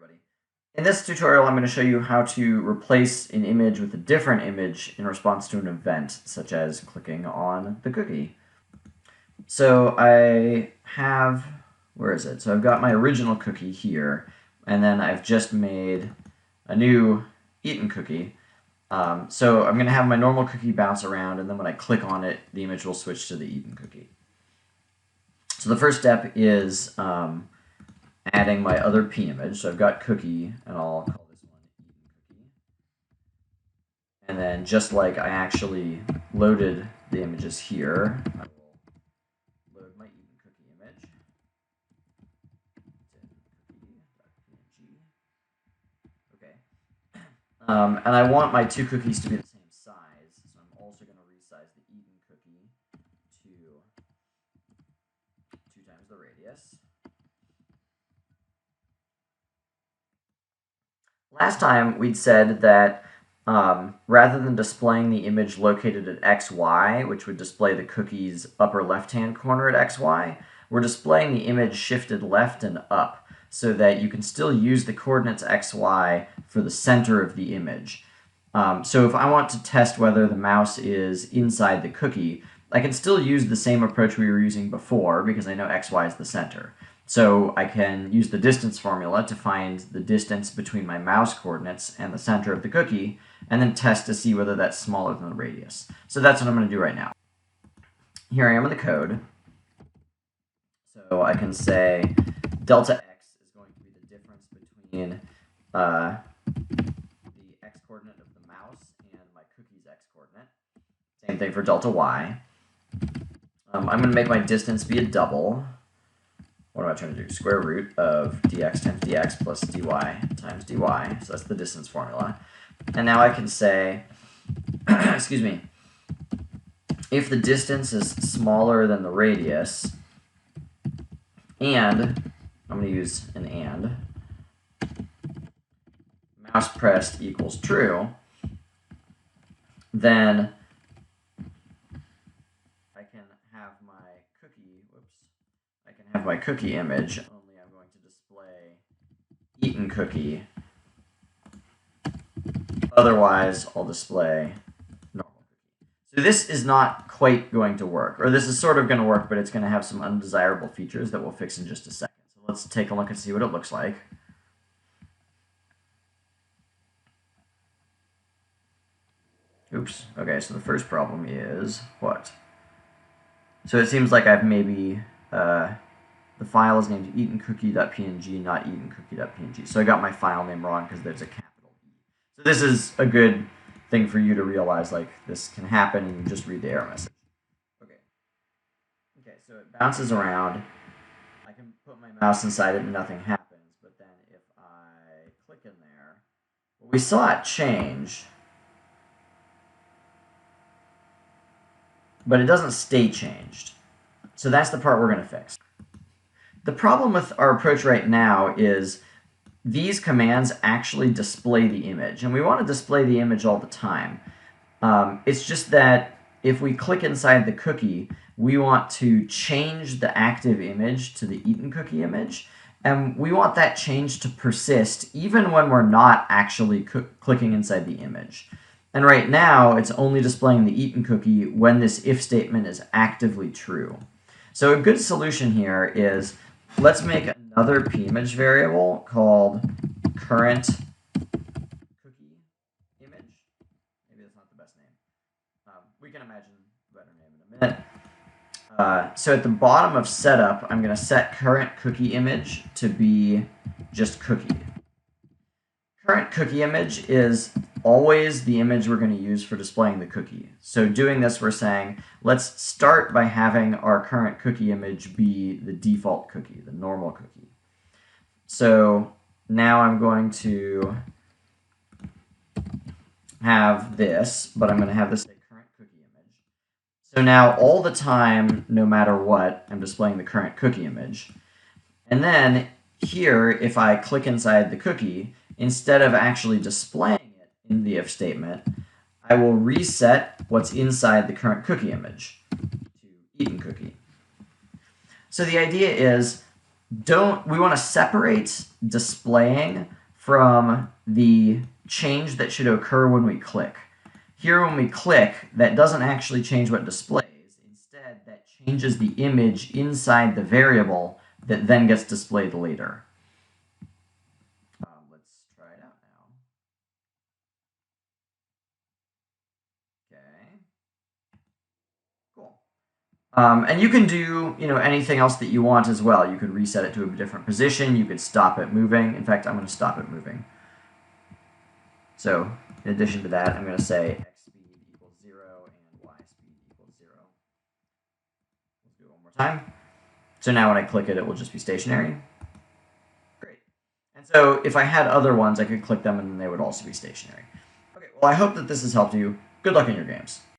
everybody. In this tutorial, I'm going to show you how to replace an image with a different image in response to an event, such as clicking on the cookie. So I have, where is it? So I've got my original cookie here, and then I've just made a new eaten cookie. So I'm going to have my normal cookie bounce around, and then when I click on it, the image will switch to the eaten cookie. So the first step is adding my other p image. So I've got cookie, and I'll call this one eaten cookie. And then just like I actually loaded the images here, I will load my eaten cookie image. Cookie.png. Okay. And I want my two cookies to be the same size, so I'm also going to resize the eaten cookie to 2 times the radius. Last time we'd said that rather than displaying the image located at xy, which would display the cookie's upper left-hand corner at xy, we're displaying the image shifted left and up so that you can still use the coordinates xy for the center of the image. So if I want to test whether the mouse is inside the cookie, I can still use the same approach we were using before because I know xy is the center. So I can use the distance formula to find the distance between my mouse coordinates and the center of the cookie, and then test to see whether that's smaller than the radius. So that's what I'm going to do right now. Here I am in the code. So I can say delta x is going to be the difference between the x-coordinate of the mouse and my cookie's x-coordinate. Same thing for delta y. I'm going to make my distance be a double. What am I trying to do? Square root of dx times dx plus dy times dy. So that's the distance formula. And now I can say, excuse me, if the distance is smaller than the radius, and, I'm going to use an and, mouse pressed equals true, then I can have my cookie, I can have my cookie image, only I'm going to display eaten cookie. Otherwise, I'll display normal cookie. So this is not quite going to work, or this is sort of going to work, but it's going to have some undesirable features that we'll fix in just a second. So let's take a look and see what it looks like. Oops. Okay, so the first problem is what? So it seems like I've maybe, the file is named eatencookie.png, not eatencookie.png. So I got my file name wrong because there's a capital E. So this is a good thing for you to realize, like, this can happen and you just read the error message. Okay. Okay, so it bounces around. I can put my mouse inside it and nothing happens, but then if I click in there, well, we saw it change, but it doesn't stay changed. So that's the part we're going to fix. The problem with our approach right now is these commands actually display the image, and we want to display the image all the time. It's just that if we click inside the cookie, we want to change the active image to the eaten cookie image, and we want that change to persist even when we're not actually clicking inside the image. And right now, it's only displaying the eaten cookie when this if statement is actively true. So a good solution here is, let's make another pimage variable called current cookie image. Maybe that's not the best name. We can imagine a better name in a minute. So at the bottom of setup, I'm going to set current cookie image to be just cookie. Current cookie image is always the image we're going to use for displaying the cookie. So doing this, we're saying, let's start by having our current cookie image be the default cookie, the normal cookie. So now I'm going to have this, but I'm going to have this say current cookie image. So now all the time, no matter what, I'm displaying the current cookie image. And then here, if I click inside the cookie, instead of actually displaying it in the if statement, I will reset what's inside the current cookie image to eaten cookie. So the idea is, we want to separate displaying from the change that should occur when we click. Here, when we click, that doesn't actually change what displays. Instead, that changes the image inside the variable that then gets displayed later. Let's try it out now. Okay. Cool. And you can do, anything else that you want as well. You could reset it to a different position. You could stop it moving. In fact, I'm going to stop it moving. So in addition to that, I'm going to say x speed equals 0 and y speed equals 0. Let's do it one more time. So now when I click it, it will just be stationary. Great. And so if I had other ones, I could click them and they would also be stationary. Okay, well, I hope that this has helped you. Good luck in your games.